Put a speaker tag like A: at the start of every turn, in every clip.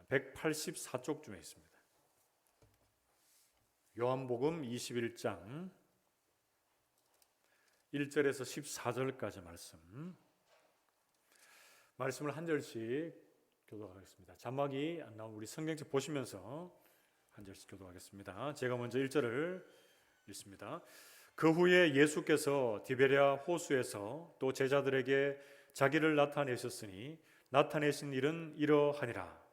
A: 184쪽 중에 있습니다. 요한복음 21장 1절에서 14절까지 말씀을 한 절씩 교독하겠습니다. 자막이 안 나오면 우리 성경책 보시면서 한 절씩 교독하겠습니다. 제가 먼저 1절을 읽습니다. 그 후에 예수께서 디베랴 호수에서 또 제자들에게 자기를 나타내셨으니 나타내신 일은 이러하니라.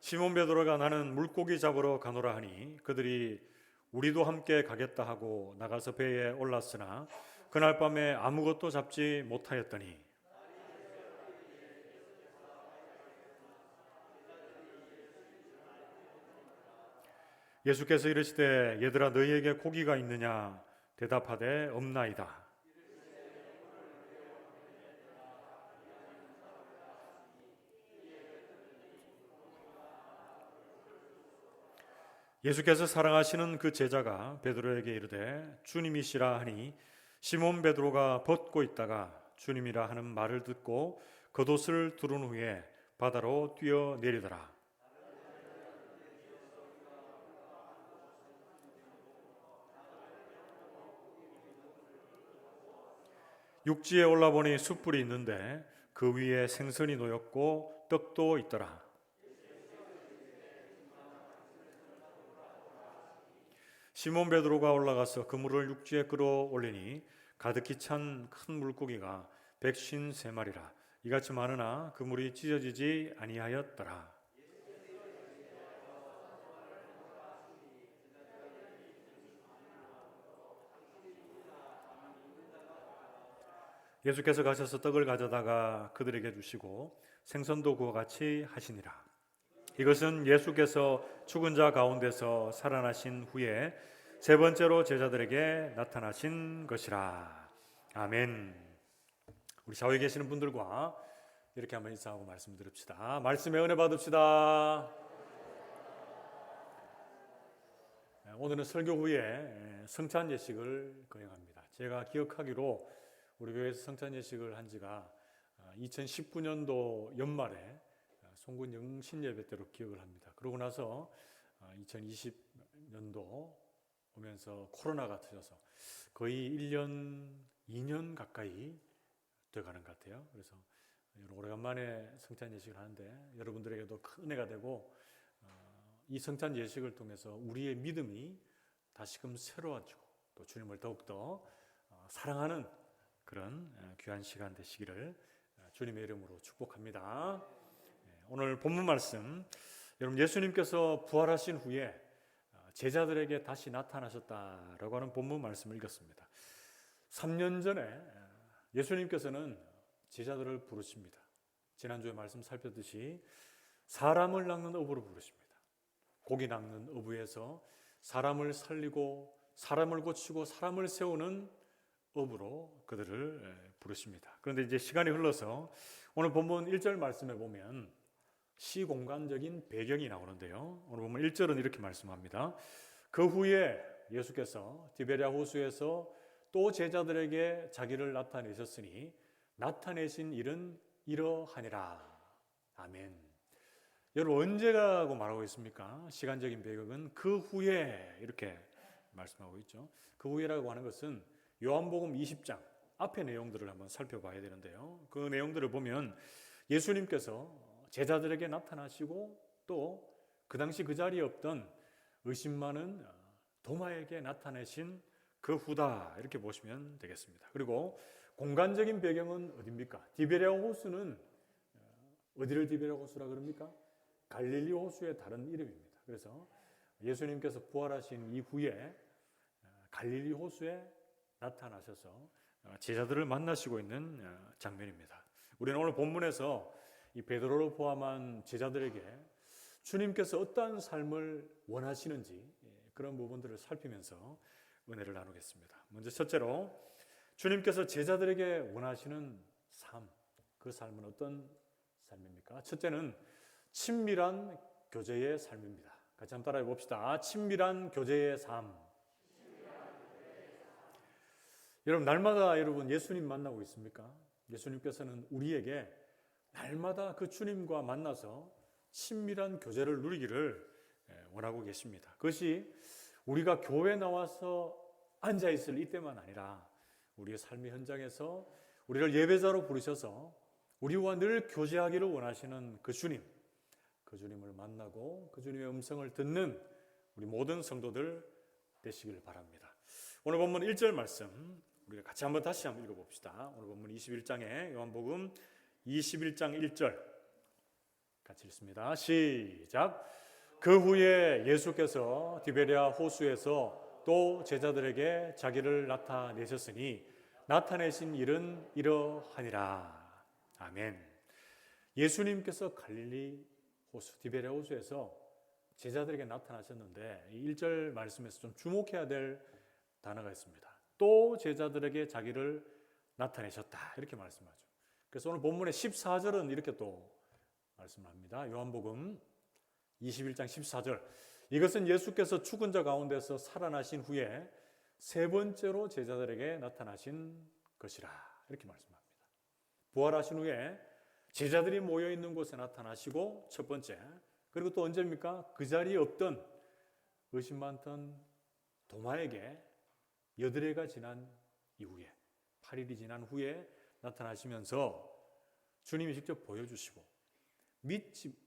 A: 시몬 베드로가 나는 물고기 잡으러 가노라 하니 그들이 우리도 함께 가겠다 하고 나가서 배에 올랐으나 그날 밤에 아무것도 잡지 못하였더니 예수께서 이르시되 얘들아 너희에게 고기가 있느냐 대답하되 없나이다. 예수께서 사랑하시는 그 제자가 베드로에게 이르되 주님이시라 하니 시몬 베드로가 벗고 있다가 주님이라 하는 말을 듣고 겉옷을 두른 후에 바다로 뛰어내리더라. 육지에 올라보니 숯불이 있는데 그 위에 생선이 놓였고 떡도 있더라. 시몬 베드로가 올라가서 그물을 육지에 끌어올리니 가득히 찬 큰 물고기가 153마리라. 이같이 많으나 그물이 찢어지지 아니하였더라. 예수께서 가셔서 떡을 가져다가 그들에게 주시고 생선도 그와 같이 하시니라. 이것은 예수께서 죽은 자 가운데서 살아나신 후에 세 번째로 제자들에게 나타나신 것이라. 아멘. 우리 좌우에 계시는 분들과 이렇게 한번 인사하고 말씀 드립시다. 말씀의 은혜 받읍시다. 오늘은 설교 후에 성찬 예식을 거행합니다. 제가 기억하기로 우리 교회에서 성찬 예식을 한 지가 2019년도 연말에 송군 영신 예배 때로 기억을 합니다. 그러고 나서 2020년도 오면서 코로나가 터져서 거의 1년, 2년 가까이 돼가는 것 같아요. 그래서 오래간만에 성찬 예식을 하는데 여러분들에게도 큰 은혜가 되고 이 성찬 예식을 통해서 우리의 믿음이 다시금 새로워지고 또 주님을 더욱더 사랑하는 그런 귀한 시간 되시기를 주님의 이름으로 축복합니다. 오늘 본문 말씀, 여러분 예수님께서 부활하신 후에 제자들에게 다시 나타나셨다라고 하는 본문 말씀을 읽었습니다. 3년 전에 예수님께서는 제자들을 부르십니다. 지난주에 말씀 살폈듯이 사람을 낚는 어부로 부르십니다. 고기 낚는 어부에서 사람을 살리고 사람을 고치고 사람을 세우는 어부로 그들을 부르십니다. 그런데 이제 시간이 흘러서 오늘 본문 1절 말씀에 보면 시공간적인 배경이 나오는데요. 오늘 보면 1절은 이렇게 말씀합니다. 그 후에 예수께서 디베랴 호수에서 또 제자들에게 자기를 나타내셨으니 나타내신 일은 이러하니라. 아멘. 여러분 언제라고 말하고 있습니까? 시간적인 배경은 그 후에 이렇게 말씀하고 있죠. 그 후에라고 하는 것은 요한복음 20장 앞의 내용들을 한번 살펴봐야 되는데요. 그 내용들을 보면 예수님께서 제자들에게 나타나시고 또 그 당시 그 자리에 없던 의심 많은 도마에게 나타내신 그 후다 이렇게 보시면 되겠습니다. 그리고 공간적인 배경은 어디입니까? 디베랴 호수는 어디를 디베랴 호수라 그럽니까? 갈릴리 호수의 다른 이름입니다. 그래서 예수님께서 부활하신 이후에 갈릴리 호수에 나타나셔서 제자들을 만나시고 있는 장면입니다. 우리는 오늘 본문에서 이 베드로를 포함한 제자들에게 주님께서 어떠한 삶을 원하시는지 그런 부분들을 살피면서 은혜를 나누겠습니다. 먼저 첫째로 주님께서 제자들에게 원하시는 삶, 그 삶은 어떤 삶입니까? 첫째는 친밀한 교제의 삶입니다. 같이 한번 따라해 봅시다. 친밀한 교제의 삶. 여러분, 날마다 여러분 예수님 만나고 있습니까? 예수님께서는 우리에게 날마다 그 주님과 만나서 친밀한 교제를 누리기를 원하고 계십니다. 그것이 우리가 교회 나와서 앉아있을 이때만 아니라 우리의 삶의 현장에서 우리를 예배자로 부르셔서 우리와 늘 교제하기를 원하시는 그 주님, 그 주님을 만나고 그 주님의 음성을 듣는 우리 모든 성도들 되시길 바랍니다. 오늘 본문 1절 말씀 우리가 같이 다시 한번 읽어봅시다. 오늘 본문 21장에 요한복음 21장 1절 같이 읽습니다. 시작. 그 후에 예수께서 디베랴 호수에서 또 제자들에게 자기를 나타내셨으니 나타내신 일은 이러하니라. 아멘. 예수님께서 갈릴리 호수, 디베랴 호수에서 제자들에게 나타나셨는데 이 1절 말씀에서 좀 주목해야 될 단어가 있습니다. 또 제자들에게 자기를 나타내셨다, 이렇게 말씀하죠. 그래서 오늘 본문의 14절은 이렇게 또 말씀합니다. 요한복음 21장 14절. 이것은 예수께서 죽은 자 가운데서 살아나신 후에 세 번째로 제자들에게 나타나신 것이라, 이렇게 말씀합니다. 부활하신 후에 제자들이 모여 있는 곳에 나타나시고 첫 번째, 그리고 또 언제입니까? 그 자리에 없던 의심 많던 도마에게 여드레가 지난 이후에, 8일이 지난 후에 나타나시면서 주님이 직접 보여주시고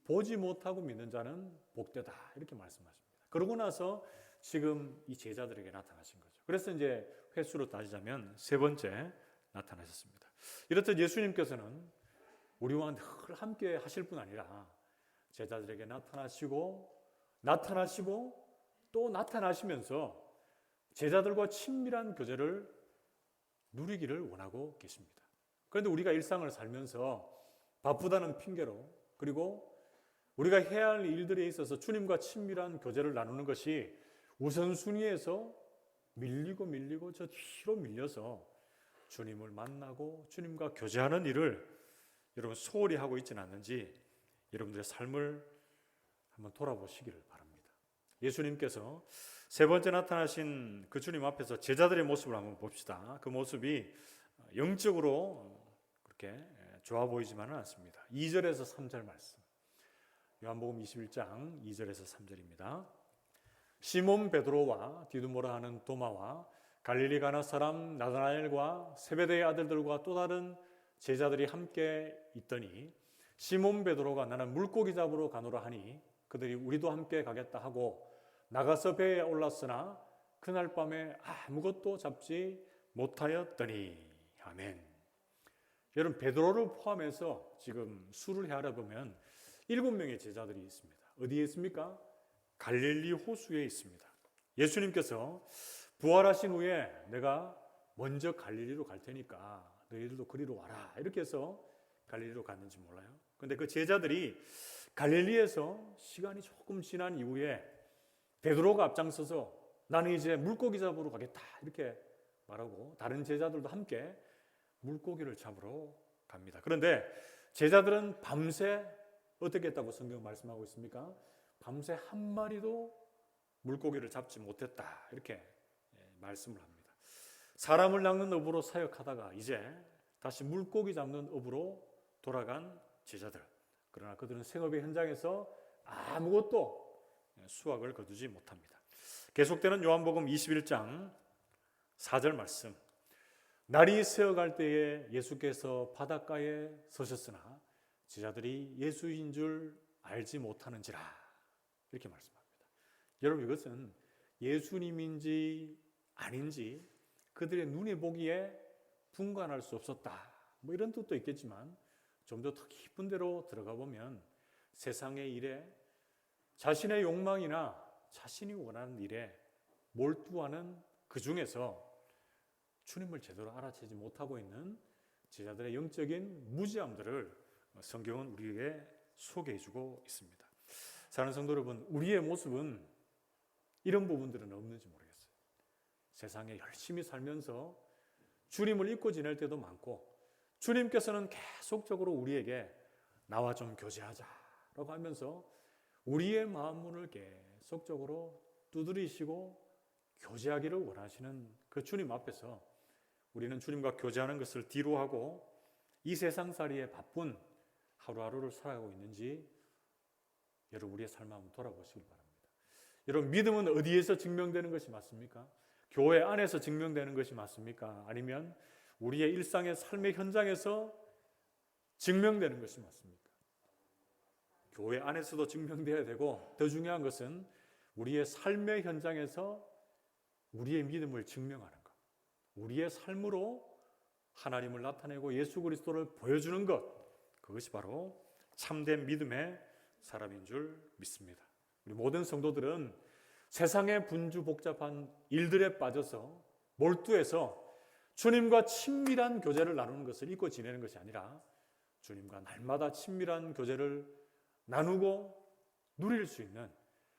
A: 보지 못하고 믿는 자는 복되다, 이렇게 말씀하십니다. 그러고 나서 지금 이 제자들에게 나타나신 거죠. 그래서 이제 횟수로 따지자면 세 번째 나타나셨습니다. 이렇듯 예수님께서는 우리와 늘 함께 하실 뿐 아니라 제자들에게 나타나시고 또 나타나시면서 제자들과 친밀한 교제를 누리기를 원하고 계십니다. 그런데 우리가 일상을 살면서 바쁘다는 핑계로, 그리고 우리가 해야 할 일들에 있어서 주님과 친밀한 교제를 나누는 것이 우선순위에서 밀리고 저 뒤로 밀려서 주님을 만나고 주님과 교제하는 일을 여러분 소홀히 하고 있지는 않는지 여러분들의 삶을 한번 돌아보시기를 바랍니다. 예수님께서 세 번째 나타나신 그 주님 앞에서 제자들의 모습을 한번 봅시다. 그 모습이 영적으로 그렇게 좋아 보이지만은 않습니다. 2절에서 3절 말씀. 요한복음 21장 2절에서 3절입니다. 시몬 베드로와 디두모라 하는 도마와 갈릴리 가나 사람 나다나엘과 세베대의 아들들과 또 다른 제자들이 함께 있더니 시몬 베드로가 나는 물고기 잡으러 가노라 하니 그들이 우리도 함께 가겠다 하고 나가서 배에 올랐으나 그날 밤에 아무것도 잡지 못하였더니. 아멘. 여러분, 베드로를 포함해서 지금 수를 헤아려 보면 7명의 제자들이 있습니다. 어디에 있습니까? 갈릴리 호수에 있습니다. 예수님께서 부활하신 후에 내가 먼저 갈릴리로 갈 테니까 너희들도 그리로 와라, 이렇게 해서 갈릴리로 갔는지 몰라요. 그런데 그 제자들이 갈릴리에서 시간이 조금 지난 이후에 베드로가 앞장서서 나는 이제 물고기 잡으러 가겠다, 이렇게 말하고 다른 제자들도 함께 물고기를 잡으러 갑니다. 그런데 제자들은 밤새 어떻게 했다고 성경 말씀하고 있습니까? 밤새 한 마리도 물고기를 잡지 못했다, 이렇게 말씀을 합니다. 사람을 낚는 업으로 사역하다가 이제 다시 물고기 잡는 업으로 돌아간 제자들. 그러나 그들은 생업의 현장에서 아무것도 수확을 거두지 못합니다. 계속되는 요한복음 21장 4절 말씀. 날이 새어갈 때에 예수께서 바닷가에 서셨으나 제자들이 예수인 줄 알지 못하는지라, 이렇게 말씀합니다. 여러분, 이것은 예수님인지 아닌지 그들의 눈에 보기에 분간할 수 없었다, 뭐 이런 뜻도 있겠지만 좀 더 깊은 데로 들어가 보면 세상의 일에 자신의 욕망이나 자신이 원하는 일에 몰두하는 그 중에서 주님을 제대로 알아채지 못하고 있는 제자들의 영적인 무지함들을 성경은 우리에게 소개해주고 있습니다. 사랑하는 성도 여러분, 우리의 모습은 이런 부분들은 없는지 모르겠어요. 세상에 열심히 살면서 주님을 잊고 지낼 때도 많고, 주님께서는 계속적으로 우리에게 나와 좀 교제하자라고 하면서 우리의 마음문을 계속적으로 두드리시고 교제하기를 원하시는 그 주님 앞에서 우리는 주님과 교제하는 것을 뒤로 하고 이 세상살이에 바쁜 하루하루를 살아가고 있는지 여러분 우리의 삶을 한번 돌아보시길 바랍니다. 여러분 믿음은 어디에서 증명되는 것이 맞습니까? 교회 안에서 증명되는 것이 맞습니까? 아니면 우리의 일상의 삶의 현장에서 증명되는 것이 맞습니까? 교회 안에서도 증명되어야 되고 더 중요한 것은 우리의 삶의 현장에서 우리의 믿음을 증명하는 것, 우리의 삶으로 하나님을 나타내고 예수 그리스도를 보여주는 것, 그것이 바로 참된 믿음의 사람인 줄 믿습니다. 우리 모든 성도들은 세상의 분주 복잡한 일들에 빠져서 몰두해서 주님과 친밀한 교제를 나누는 것을 잊고 지내는 것이 아니라 주님과 날마다 친밀한 교제를 나누고 누릴 수 있는,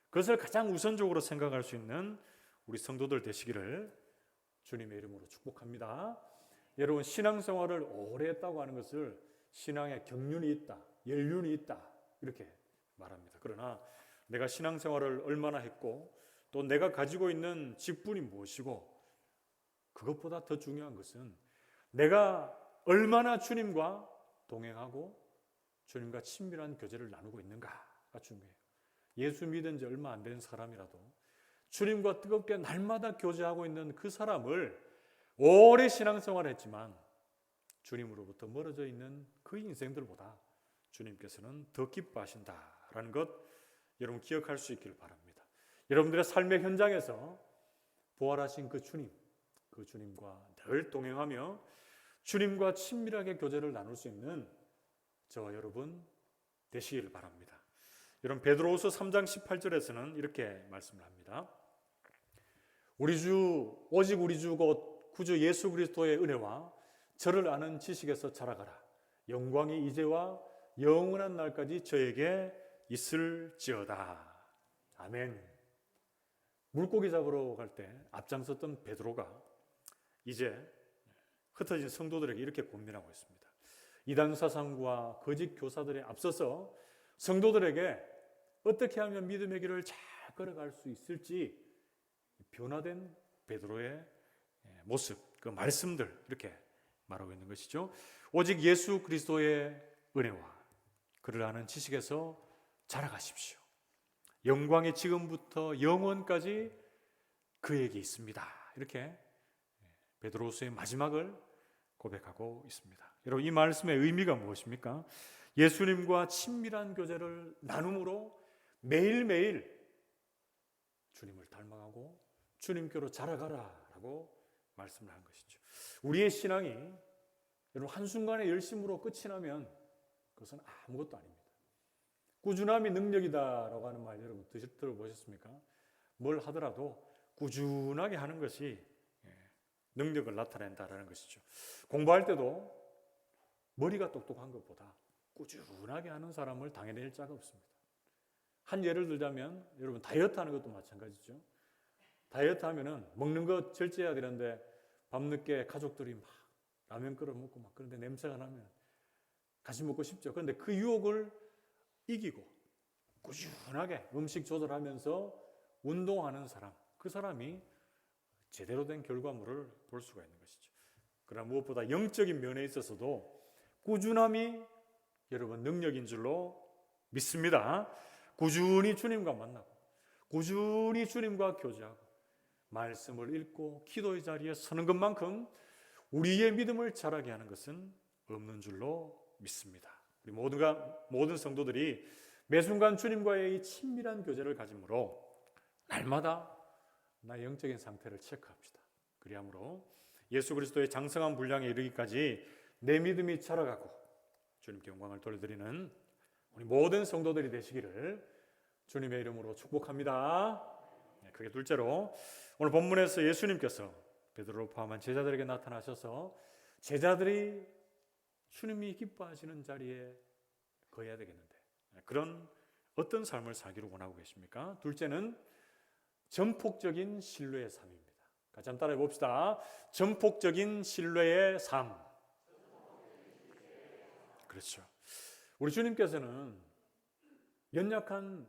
A: 그것을 가장 우선적으로 생각할 수 있는 우리 성도들 되시기를 주님의 이름으로 축복합니다. 여러분 신앙생활을 오래 했다고 하는 것을 신앙에 경륜이 있다, 연륜이 있다 이렇게 말합니다. 그러나 내가 신앙생활을 얼마나 했고 또 내가 가지고 있는 직분이 무엇이고 그것보다 더 중요한 것은 내가 얼마나 주님과 동행하고 주님과 친밀한 교제를 나누고 있는가가 중요해요. 예수 믿은 지 얼마 안 된 사람이라도 주님과 뜨겁게 날마다 교제하고 있는 그 사람을 오래 신앙생활을 했지만 주님으로부터 멀어져 있는 그 인생들보다 주님께서는 더 기뻐하신다라는 것 여러분 기억할 수 있기를 바랍니다. 여러분들의 삶의 현장에서 부활하신 그 주님과 늘 동행하며 주님과 친밀하게 교제를 나눌 수 있는 저와 여러분 되시기를 바랍니다. 여러분 베드로후서 3장 18절에서는 이렇게 말씀을 합니다. 오직 우리 주 곧 구주 예수 그리스도의 은혜와 저를 아는 지식에서 자라가라. 영광이 이제와 영원한 날까지 저에게 있을지어다. 아멘. 물고기 잡으러 갈 때 앞장섰던 베드로가 이제 흩어진 성도들에게 이렇게 권면하고 있습니다. 이단 사상과 거짓 교사들에 앞서서 성도들에게 어떻게 하면 믿음의 길을 잘 걸어갈 수 있을지 변화된 베드로의 모습, 그 말씀들 이렇게 말하고 있는 것이죠. 오직 예수 그리스도의 은혜와 그를 아는 지식에서 자라가십시오. 영광이 지금부터 영원까지 그에게 있습니다. 이렇게 베드로후서의 마지막을 고백하고 있습니다. 여러분 이 말씀의 의미가 무엇입니까? 예수님과 친밀한 교제를 나눔으로 매일매일 주님을 닮아가고 주님께로 자라가라라고 말씀을 한 것이죠. 우리의 신앙이 여러분 한순간에 열심으로 끝이 나면 그것은 아무것도 아닙니다. 꾸준함이 능력이다라고 하는 말 여러분 들어보셨습니까? 뭘 하더라도 꾸준하게 하는 것이 능력을 나타낸다라는 것이죠. 공부할 때도 머리가 똑똑한 것보다 꾸준하게 하는 사람을 당해낼 자가 없습니다. 한 예를 들자면 여러분 다이어트 하는 것도 마찬가지죠. 다이어트 하면은 먹는 거 절제해야 되는데 밤늦게 가족들이 막 라면 끓여 먹고 막 그런데 냄새가 나면 같이 먹고 싶죠. 그런데 그 유혹을 이기고 꾸준하게 음식 조절하면서 운동하는 사람, 그 사람이 제대로 된 결과물을 볼 수가 있는 것이죠. 그러나 무엇보다 영적인 면에 있어서도 꾸준함이 여러분 능력인 줄로 믿습니다. 꾸준히 주님과 만나고 꾸준히 주님과 교제하고 말씀을 읽고 기도의 자리에 서는 것만큼 우리의 믿음을 자라게 하는 것은 없는 줄로 믿습니다. 우리 모든 성도들이 매 순간 주님과의 이 친밀한 교제를 가짐으로 날마다 나의 영적인 상태를 체크합시다. 그리함으로 예수 그리스도의 장성한 분량에 이르기까지 내 믿음이 자라가고 주님께 영광을 돌려드리는 우리 모든 성도들이 되시기를 주님의 이름으로 축복합니다. 그게 둘째로 오늘 본문에서 예수님께서 베드로를 포함한 제자들에게 나타나셔서 제자들이 주님이 기뻐하시는 자리에 거해야 되겠는데 그런 어떤 삶을 살기를 원하고 계십니까? 둘째는 전폭적인 신뢰의 삶입니다. 같이 한번 따라해 봅시다. 전폭적인 신뢰의 삶. 그렇죠. 우리 주님께서는 연약한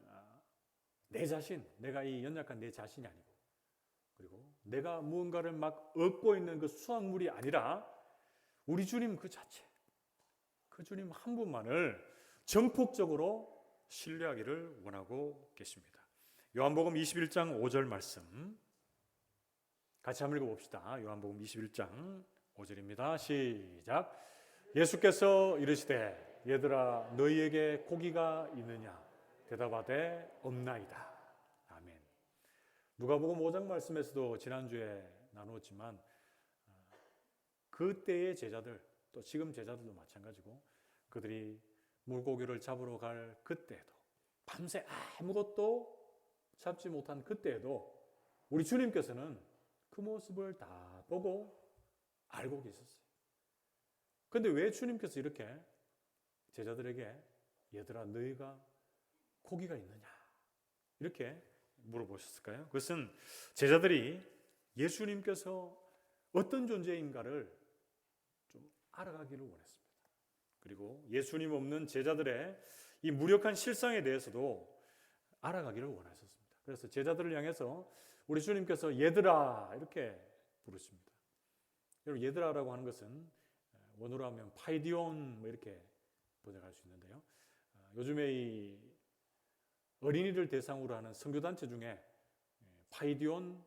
A: 내 자신, 내가 이 연약한 내 자신이 아니고 그리고 내가 무언가를 막 얻고 있는 그 수확물이 아니라 우리 주님 그 자체, 그 주님 한 분만을 전폭적으로 신뢰하기를 원하고 계십니다. 요한복음 21장 5절 말씀 같이 한번 읽어봅시다. 요한복음 21장 5절입니다. 시작. 예수께서 이르시되 얘들아 너희에게 고기가 있느냐 대답하되 없나이다. 아멘. 누가복음 5장 말씀에서도 지난주에 나누었지만 그때의 제자들 또 지금 제자들도 마찬가지고 그들이 물고기를 잡으러 갈 그때에도 밤새 아무것도 잡지 못한 그때에도 우리 주님께서는 그 모습을 다 보고 알고 계셨어요. 그런데 왜 주님께서 이렇게 제자들에게 얘들아 너희가 고기가 있느냐 이렇게 물어보셨을까요? 그것은 제자들이 예수님께서 어떤 존재인가를 좀 알아가기를 원했습니다. 그리고 예수님 없는 제자들의 이 무력한 실상에 대해서도 알아가기를 원하셨습니다. 그래서 제자들을 향해서 우리 주님께서 얘들아 이렇게 부르십니다. 여러분 얘들아라고 하는 것은 원어로 하면 파이디온 뭐 이렇게 번역할 수 있는데요. 요즘에 이 어린이들 대상으로 하는 선교단체 중에 파이디온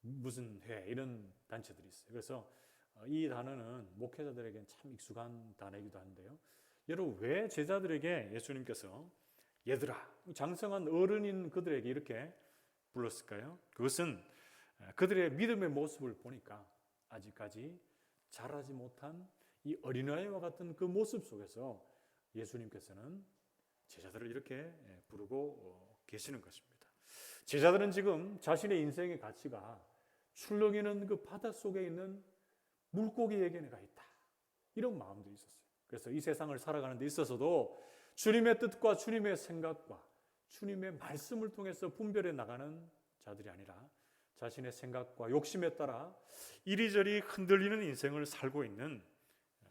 A: 무슨 회 이런 단체들이 있어요. 그래서 이 단어는 목회자들에게는 참 익숙한 단어이기도 한데요. 여러분 왜 제자들에게 예수님께서 얘들아 장성한 어른인 그들에게 이렇게 불렀을까요? 그것은 그들의 믿음의 모습을 보니까 아직까지 자라지 못한 이 어린아이와 같은 그 모습 속에서 예수님께서는 제자들을 이렇게 부르고 계시는 것입니다. 제자들은 지금 자신의 인생의 가치가 출렁이는 그 바닷속에 있는 물고기에게 내가 있다. 이런 마음도 있었어요. 그래서 이 세상을 살아가는 데 있어서도 주님의 뜻과 주님의 생각과 주님의 말씀을 통해서 분별해 나가는 자들이 아니라 자신의 생각과 욕심에 따라 이리저리 흔들리는 인생을 살고 있는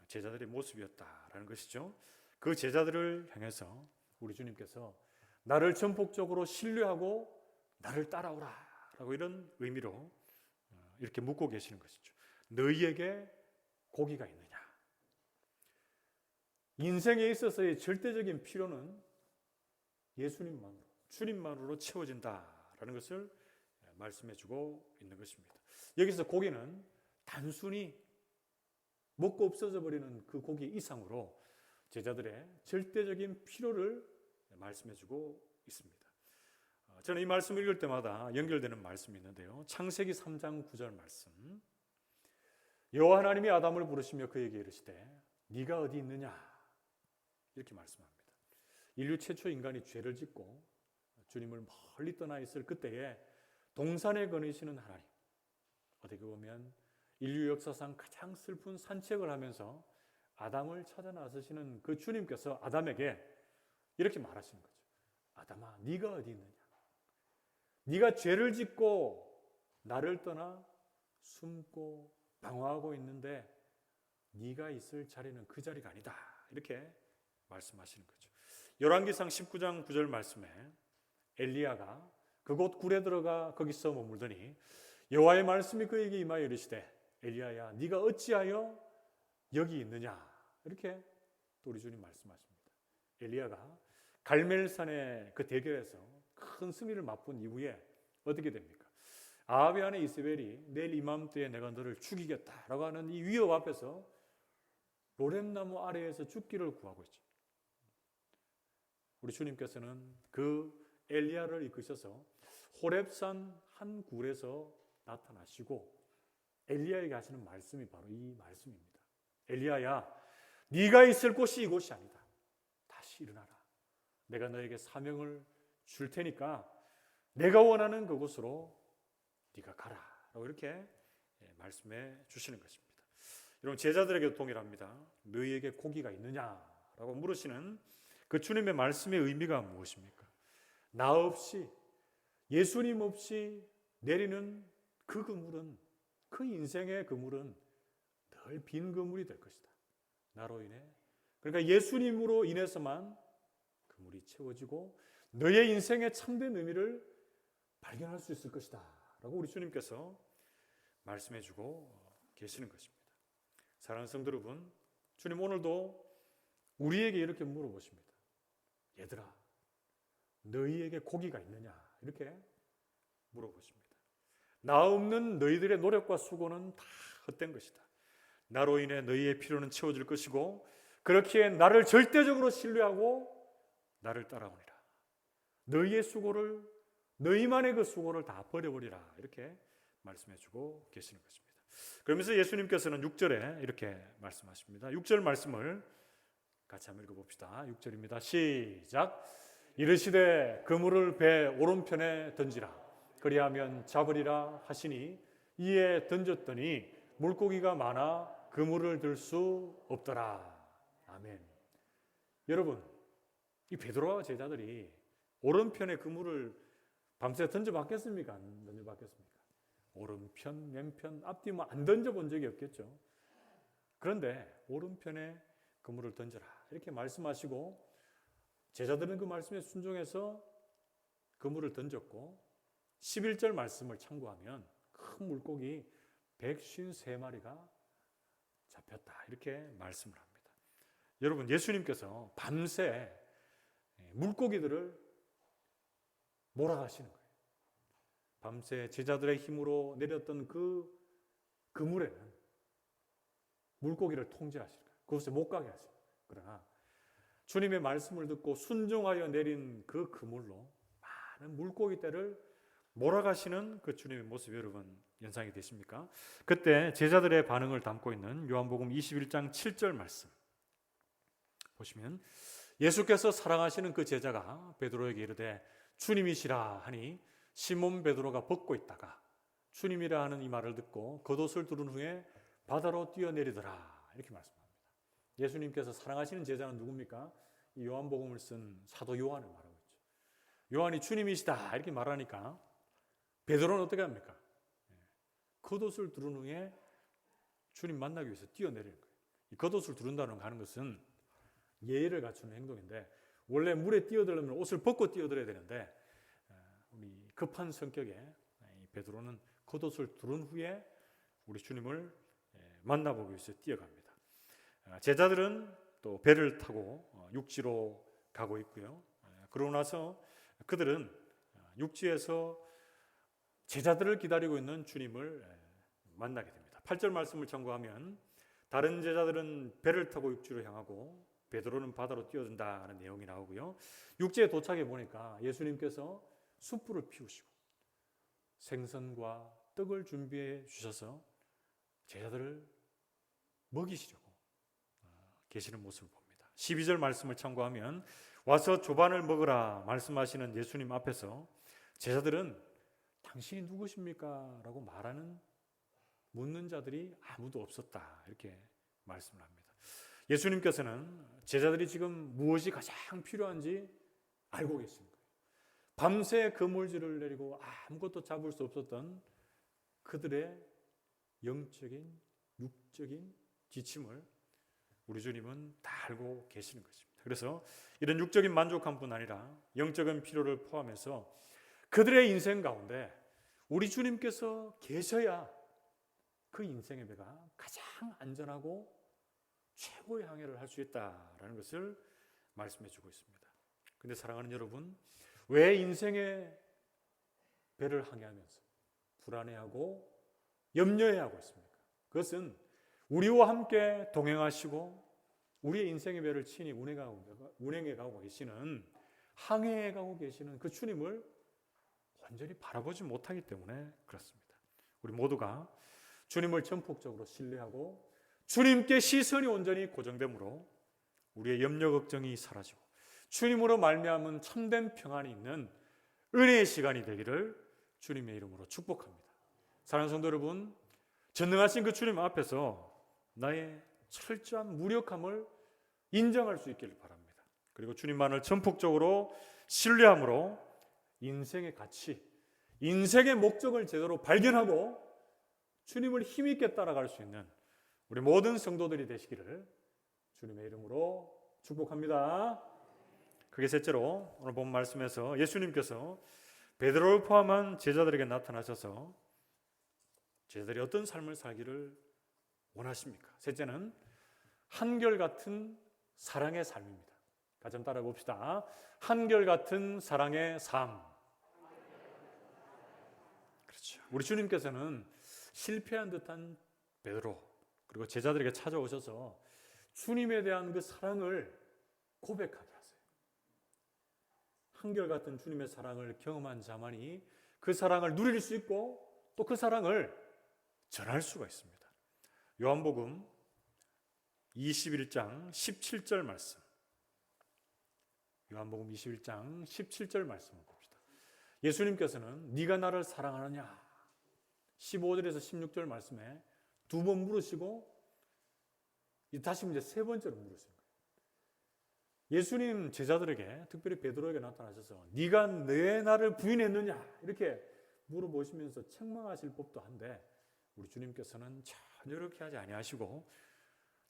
A: 제자들의 모습이었다라는 것이죠. 그 제자들을 향해서 우리 주님께서 나를 전폭적으로 신뢰하고 나를 따라오라 라고 이런 의미로 이렇게 묻고 계시는 것이죠. 너희에게 고기가 있느냐? 인생에 있어서의 절대적인 필요는 예수님만으로, 주님만으로 채워진다라는 것을 말씀해주고 있는 것입니다. 여기서 고기는 단순히 먹고 없어져 버리는 그 고기 이상으로 제자들의 절대적인 필요를 말씀해주고 있습니다. 저는 이 말씀을 읽을 때마다 연결되는 말씀이 있는데요. 창세기 3장 9절 말씀. 여호와 하나님이 아담을 부르시며 그에게 이르시되 네가 어디 있느냐 이렇게 말씀합니다. 인류 최초 인간이 죄를 짓고 주님을 멀리 떠나 있을 그때에 동산에 거느시는 하나님, 어떻게 보면 인류 역사상 가장 슬픈 산책을 하면서 아담을 찾아 나서시는 그 주님께서 아담에게 이렇게 말하시는 거죠. 아담아, 네가 어디 있느냐? 네가 죄를 짓고 나를 떠나 숨고 방황하고 있는데 네가 있을 자리는 그 자리가 아니다. 이렇게 말씀하시는 거죠. 열왕기상 19장 9절 말씀에 엘리야가 그곳 굴에 들어가 거기서 머물더니 여호와의 말씀이 그에게 임하여 이르시되 엘리야야 네가 어찌하여 여기 있느냐 이렇게 또 우리 주님 말씀하십니다. 엘리야가 갈멜산의 그 대결에서 큰 승리를 맛본 이후에 어떻게 됩니까? 아합의 아내 이세벨이 내일 이맘때에 내가 너를 죽이겠다라고 하는 이 위협 앞에서 로뎀나무 아래에서 죽기를 구하고 있죠. 우리 주님께서는 그 엘리야를 이끄셔서 호렙산 한 굴에서 나타나시고 엘리야에게 하시는 말씀이 바로 이 말씀입니다. 엘리야야, 네가 있을 곳이 이곳이 아니다. 다시 일어나라. 내가 너에게 사명을 줄 테니까 내가 원하는 그곳으로 네가 가라. 라고 이렇게 말씀해 주시는 것입니다. 여러분 제자들에게도 동일합니다. 너희에게 고기가 있느냐라고 물으시는 그 주님의 말씀의 의미가 무엇입니까? 나 없이 예수님 없이 내리는 그 그물은 그 인생의 그물은 늘 빈 그물이 될 것이다. 나로 인해 그러니까 예수님으로 인해서만 그물이 채워지고 너의 인생의 참된 의미를 발견할 수 있을 것이다 라고 우리 주님께서 말씀해주고 계시는 것입니다. 사랑하는 성도 여러분, 주님 오늘도 우리에게 이렇게 물어보십니다. 얘들아, 너희에게 고기가 있느냐? 이렇게 물어보십니다. 나 없는 너희들의 노력과 수고는 다 헛된 것이다. 나로 인해 너희의 필요는 채워질 것이고 그렇기에 나를 절대적으로 신뢰하고 나를 따라오니라. 너희의 수고를, 너희만의 그 수고를 다 버려버리라. 이렇게 말씀해주고 계시는 것입니다. 그러면서 예수님께서는 6절에 이렇게 말씀하십니다. 6절 말씀을 같이 한번 읽어봅시다. 6절입니다. 시작. 이르시되 그물을 배 오른편에 던지라. 그리하면 잡으리라 하시니 이에 던졌더니 물고기가 많아 그물을 들 수 없더라. 아멘. 여러분, 이 베드로와 제자들이 오른편에 그물을 밤새 던져봤겠습니까? 안 던져봤겠습니까? 오른편, 왼편, 앞뒤 안 던져본 적이 없겠죠. 그런데 오른편에 그물을 던져라 이렇게 말씀하시고 제자들은 그 말씀에 순종해서 그물을 던졌고 11절 말씀을 참고하면 큰 물고기 153마리가 잡혔다 이렇게 말씀을 합니다. 여러분, 예수님께서 밤새 물고기들을 몰아가시는 거예요. 밤새 제자들의 힘으로 내렸던 그 그물에는 물고기를 통제하시는 거예요. 그곳에 못 가게 하시는 거예요. 그러나 주님의 말씀을 듣고 순종하여 내린 그 그물로 많은 물고기 떼를 몰아가시는 그 주님의 모습이 여러분 연상이 되십니까? 그때 제자들의 반응을 담고 있는 요한복음 21장 7절 말씀 보시면 예수께서 사랑하시는 그 제자가 베드로에게 이르되 주님이시라 하니 시몬 베드로가 벗고 있다가 주님이라 하는 이 말을 듣고 겉옷을 두른 후에 바다로 뛰어내리더라 이렇게 말씀합니다. 예수님께서 사랑하시는 제자는 누굽니까? 이 요한복음을 쓴 사도 요한을 말하고 있죠. 요한이 주님이시다 이렇게 말하니까 베드로는 어떻게 합니까? 겉옷을 두른 후에 주님 만나기 위해서 뛰어내리는 거예요. 이 겉옷을 두른다는 하는 것은 예의를 갖추는 행동인데 원래 물에 뛰어들려면 옷을 벗고 뛰어들어야 되는데 우리 급한 성격에 베드로는 겉옷을 두른 후에 우리 주님을 만나보기 위해서 뛰어갑니다. 제자들은 또 배를 타고 육지로 가고 있고요. 그러고 나서 그들은 육지에서 제자들을 기다리고 있는 주님을 만나게 됩니다. 8절 말씀을 참고하면 다른 제자들은 배를 타고 육지로 향하고 베드로는 바다로 뛰어든다는 내용이 나오고요. 육지에 도착해 보니까 예수님께서 숯불을 피우시고 생선과 떡을 준비해 주셔서 제자들을 먹이시려고 계시는 모습을 봅니다. 12절 말씀을 참고하면 와서 조반을 먹으라 말씀하시는 예수님 앞에서 제자들은 당신이 누구십니까? 라고 묻는 자들이 아무도 없었다 이렇게 말씀을 합니다. 예수님께서는 제자들이 지금 무엇이 가장 필요한지 알고 계신 거예요. 밤새 그물질을 내리고 아무것도 잡을 수 없었던 그들의 영적인, 육적인 지침을 우리 주님은 다 알고 계시는 것입니다. 그래서 이런 육적인 만족함뿐 아니라 영적인 필요를 포함해서 그들의 인생 가운데 우리 주님께서 계셔야 그 인생의 배가 가장 안전하고 최고의 항해를 할 수 있다라는 것을 말씀해 주고 있습니다. 그런데 사랑하는 여러분, 왜 인생의 배를 항해하면서 불안해하고 염려해하고 있습니까? 그것은 우리와 함께 동행하시고 우리의 인생의 배를 친히 운행해 가고 계시는 항해해 가고 계시는 그 주님을 완전히 바라보지 못하기 때문에 그렇습니다. 우리 모두가 주님을 전폭적으로 신뢰하고 주님께 시선이 온전히 고정되므로 우리의 염려 걱정이 사라지고 주님으로 말미암은 참된 평안이 있는 은혜의 시간이 되기를 주님의 이름으로 축복합니다. 사랑하는 성도 여러분, 전능하신 그 주님 앞에서 나의 철저한 무력함을 인정할 수 있기를 바랍니다. 그리고 주님만을 전폭적으로 신뢰함으로 인생의 가치, 인생의 목적을 제대로 발견하고 주님을 힘있게 따라갈 수 있는 우리 모든 성도들이 되시기를 주님의 이름으로 축복합니다. 그게 셋째로 오늘 본 말씀에서 예수님께서 베드로를 포함한 제자들에게 나타나셔서 제자들이 어떤 삶을 살기를 원하십니까? 셋째는 한결같은 사랑의 삶입니다. 같이 한번 따라해 봅시다. 한결같은 사랑의 삶. 그렇죠. 우리 주님께서는 실패한 듯한 베드로 그리고 제자들에게 찾아오셔서 주님에 대한 그 사랑을 고백하게 하세요. 한결같은 주님의 사랑을 경험한 자만이 그 사랑을 누릴 수 있고 또 그 사랑을 전할 수가 있습니다. 요한복음 21장 17절 말씀. 요한복음 21장 17절 말씀을 봅시다. 예수님께서는 네가 나를 사랑하느냐 15절에서 16절 말씀에 두 번 물으시고 다시 이제 세 번째로 물으신 거예요. 예수님 제자들에게 특별히 베드로에게 나타나셔서 네가 내 나를 부인했느냐 이렇게 물어보시면서 책망하실 법도 한데 우리 주님께서는 전혀 그렇게 하지 아니하시고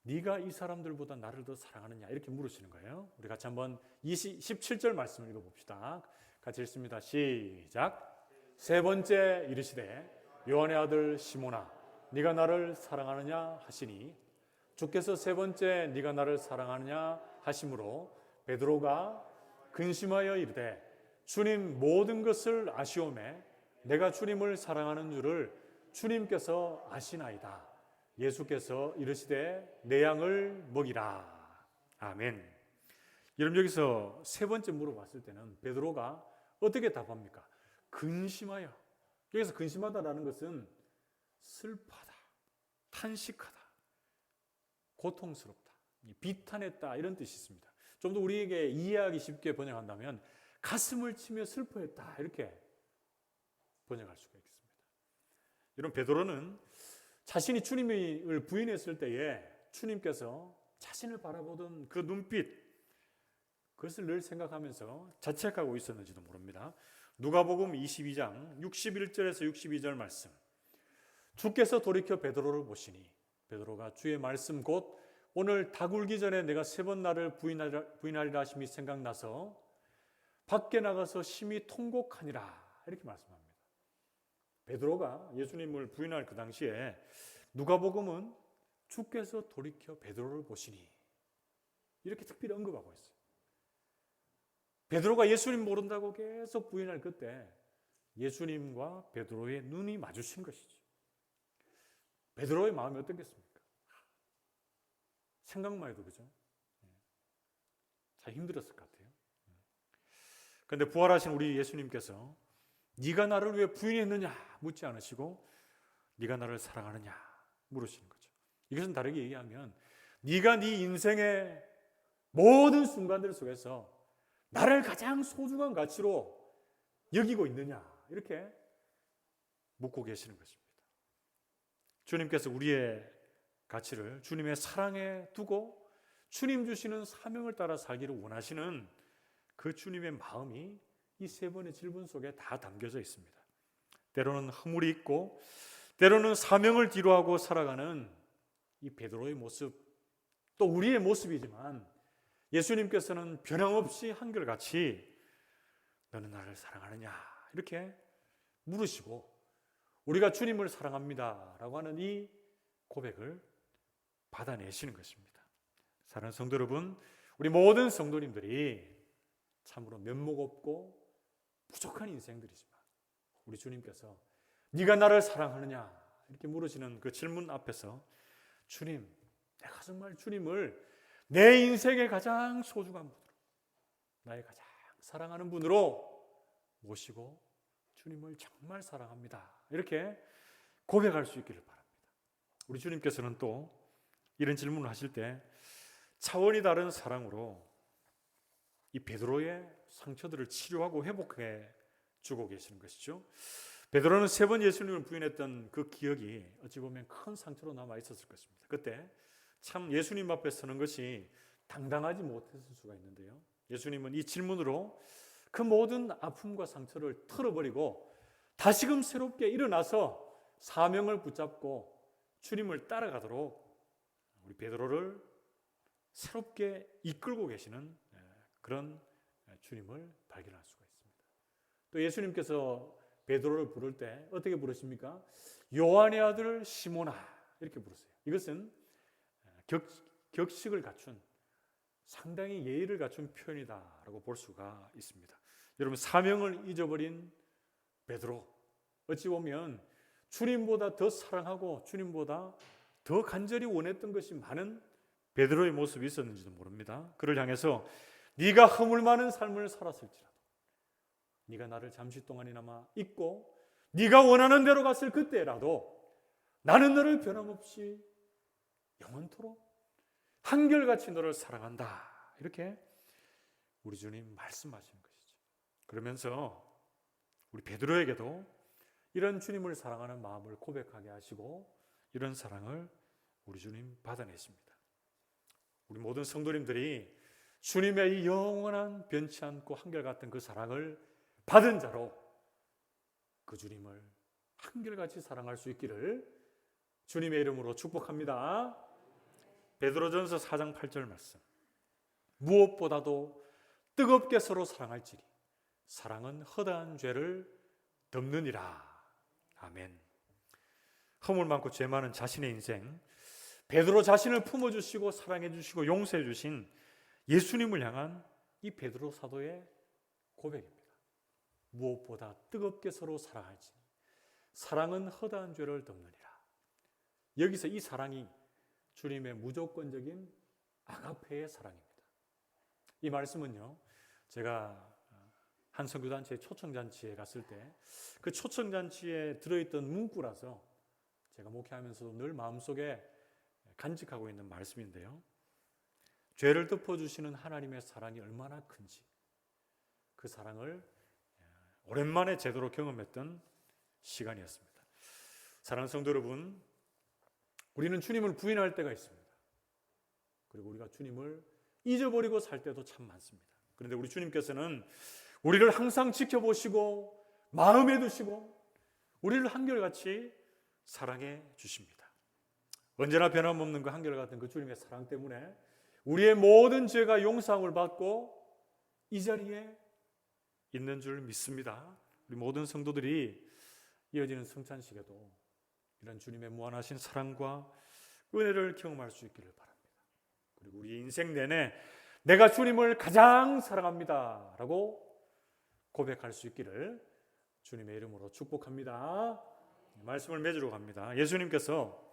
A: 네가 이 사람들보다 나를 더 사랑하느냐 이렇게 물으시는 거예요. 우리 같이 한번 17절 말씀을 읽어봅시다. 같이 읽습니다. 시작. 세 번째 이르시되 요한의 아들 시몬아 네가 나를 사랑하느냐 하시니 주께서 세 번째 네가 나를 사랑하느냐 하심으로 베드로가 근심하여 이르되 주님 모든 것을 아시오매 내가 주님을 사랑하는 줄을 주님께서 아시나이다. 예수께서 이르시되 내 양을 먹이라. 아멘. 여러분 여기서 세 번째 물어봤을 때는 베드로가 어떻게 답합니까? 근심하여. 여기서 근심하다라는 것은 슬퍼하다, 탄식하다, 고통스럽다, 비탄했다 이런 뜻이 있습니다. 좀 더 우리에게 이해하기 쉽게 번역한다면 가슴을 치며 슬퍼했다 이렇게 번역할 수가 있습니다. 여러분 베드로는 자신이 주님을 부인했을 때에 주님께서 자신을 바라보던 그 눈빛 그것을 늘 생각하면서 자책하고 있었는지도 모릅니다. 누가복음 22장 61절에서 62절 말씀. 주께서 돌이켜 베드로를 보시니 베드로가 주의 말씀 곧 오늘 닭 울기 전에 내가 세 번 나를 부인하리라 하심이 생각나서 밖에 나가서 심히 통곡하니라 이렇게 말씀합니다. 베드로가 예수님을 부인할 그 당시에 누가복음은 주께서 돌이켜 베드로를 보시니 이렇게 특별히 언급하고 있어요. 베드로가 예수님 모른다고 계속 부인할 그때 예수님과 베드로의 눈이 마주친 것이죠. 베드로의 마음이 어떻겠습니까? 생각만 해도 그죠? 참 힘들었을 것 같아요. 그런데 부활하신 우리 예수님께서 네가 나를 왜 부인했느냐 묻지 않으시고 네가 나를 사랑하느냐 물으시는 거죠. 이것은 다르게 얘기하면 네가 네 인생의 모든 순간들 속에서 나를 가장 소중한 가치로 여기고 있느냐 이렇게 묻고 계시는 것입니다. 주님께서 우리의 가치를 주님의 사랑에 두고 주님 주시는 사명을 따라 살기를 원하시는 그 주님의 마음이 이 세 번의 질문 속에 다 담겨져 있습니다. 때로는 허물이 있고 때로는 사명을 뒤로하고 살아가는 이 베드로의 모습 또 우리의 모습이지만 예수님께서는 변함없이 한결같이 너는 나를 사랑하느냐 이렇게 물으시고 우리가 주님을 사랑합니다 라고 하는 이 고백을 받아내시는 것입니다. 사랑하는 성도 여러분, 우리 모든 성도님들이 참으로 면목 없고 부족한 인생들이지만 우리 주님께서 네가 나를 사랑하느냐 이렇게 물으시는 그 질문 앞에서 주님, 내가 정말 주님을 내 인생의 가장 소중한 분으로 나의 가장 사랑하는 분으로 모시고 주님을 정말 사랑합니다 이렇게 고백할 수 있기를 바랍니다. 우리 주님께서는 또 이런 질문을 하실 때 차원이 다른 사랑으로 이 베드로의 상처들을 치료하고 회복해 주고 계시는 것이죠. 베드로는 세 번 예수님을 부인했던 그 기억이 어찌 보면 큰 상처로 남아 있었을 것입니다. 그때 참 예수님 앞에 서는 것이 당당하지 못했을 수가 있는데요. 예수님은 이 질문으로 그 모든 아픔과 상처를 털어버리고 다시금 새롭게 일어나서 사명을 붙잡고 주님을 따라가도록 우리 베드로를 새롭게 이끌고 계시는 그런 주님을 발견할 수가 있습니다. 또 예수님께서 베드로를 부를 때 어떻게 부르십니까? 요한의 아들 시몬아 이렇게 부르세요. 이것은 격식을 갖춘 상당히 예의를 갖춘 표현이다라고 볼 수가 있습니다. 여러분 사명을 잊어버린 베드로 어찌 보면 주님보다 더 사랑하고 주님보다 더 간절히 원했던 것이 많은 베드로의 모습이 있었는지도 모릅니다. 그를 향해서 네가 허물 많은 삶을 살았을지라도 네가 나를 잠시 동안이나마 잊고 네가 원하는 대로 갔을 그때라도 나는 너를 변함없이 영원토록 한결같이 너를 사랑한다. 이렇게 우리 주님 말씀하시는 것이죠. 그러면서 우리 베드로에게도 이런 주님을 사랑하는 마음을 고백하게 하시고 이런 사랑을 우리 주님 받아내십니다. 우리 모든 성도님들이 주님의 이 영원한 변치 않고 한결같은 그 사랑을 받은 자로 그 주님을 한결같이 사랑할 수 있기를 주님의 이름으로 축복합니다. 베드로전서 4장 8절 말씀. 무엇보다도 뜨겁게 서로 사랑할지니 사랑은 허다한 죄를 덮느니라. 아멘. 허물 많고 죄 많은 자신의 인생, 베드로 자신을 품어주시고 사랑해주시고 용서해주신 예수님을 향한 이 베드로 사도의 고백입니다. 무엇보다 뜨겁게 서로 사랑할지니 사랑은 허다한 죄를 덮느니라. 여기서 이 사랑이 주님의 무조건적인 아가페의 사랑입니다. 이 말씀은요, 제가 한 선교단체의 초청잔치에 갔을 때 그 초청잔치에 들어있던 문구라서 제가 목회하면서도 늘 마음속에 간직하고 있는 말씀인데요. 죄를 덮어주시는 하나님의 사랑이 얼마나 큰지 그 사랑을 오랜만에 제대로 경험했던 시간이었습니다. 사랑하는 성도 여러분, 우리는 주님을 부인할 때가 있습니다. 그리고 우리가 주님을 잊어버리고 살 때도 참 많습니다. 그런데 우리 주님께서는 우리를 항상 지켜보시고 마음에 두시고 우리를 한결같이 사랑해 주십니다. 언제나 변함없는 그 한결같은 그 주님의 사랑 때문에 우리의 모든 죄가 용서함을 받고 이 자리에 있는 줄 믿습니다. 우리 모든 성도들이 이어지는 성찬식에도 이런 주님의 무한하신 사랑과 은혜를 경험할 수 있기를 바랍니다. 그리고 우리 인생 내내 내가 주님을 가장 사랑합니다 라고 고백할 수 있기를 주님의 이름으로 축복합니다. 말씀을 맺으러 갑니다. 예수님께서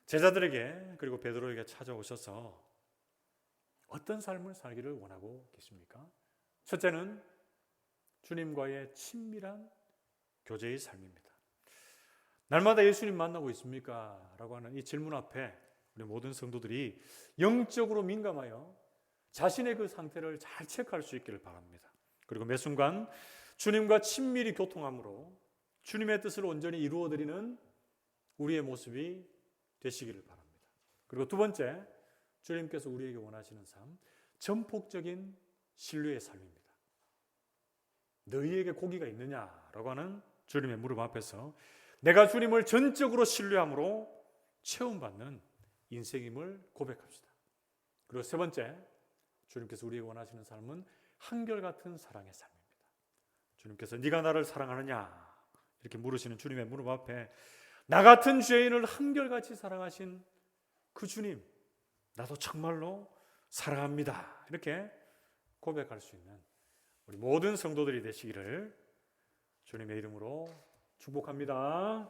A: 제자들에게 그리고 베드로에게 찾아오셔서 어떤 삶을 살기를 원하고 계십니까? 첫째는 주님과의 친밀한 교제의 삶입니다. 날마다 예수님 만나고 있습니까? 라고 하는 이 질문 앞에 우리 모든 성도들이 영적으로 민감하여 자신의 그 상태를 잘 체크할 수 있기를 바랍니다. 그리고 매 순간 주님과 친밀히 교통함으로 주님의 뜻을 온전히 이루어드리는 우리의 모습이 되시기를 바랍니다. 그리고 두 번째, 주님께서 우리에게 원하시는 삶, 전폭적인 신뢰의 삶입니다. 너희에게 고기가 있느냐라고 하는 주님의 물음 앞에서 내가 주님을 전적으로 신뢰함으로 체험받는 인생임을 고백합시다. 그리고 세 번째, 주님께서 우리에게 원하시는 삶은 한결같은 사랑의 삶입니다. 주님께서 네가 나를 사랑하느냐 이렇게 물으시는 주님의 물음 앞에 나 같은 죄인을 한결같이 사랑하신 그 주님, 나도 정말로 사랑합니다. 이렇게 고백할 수 있는 우리 모든 성도들이 되시기를 주님의 이름으로 축복합니다.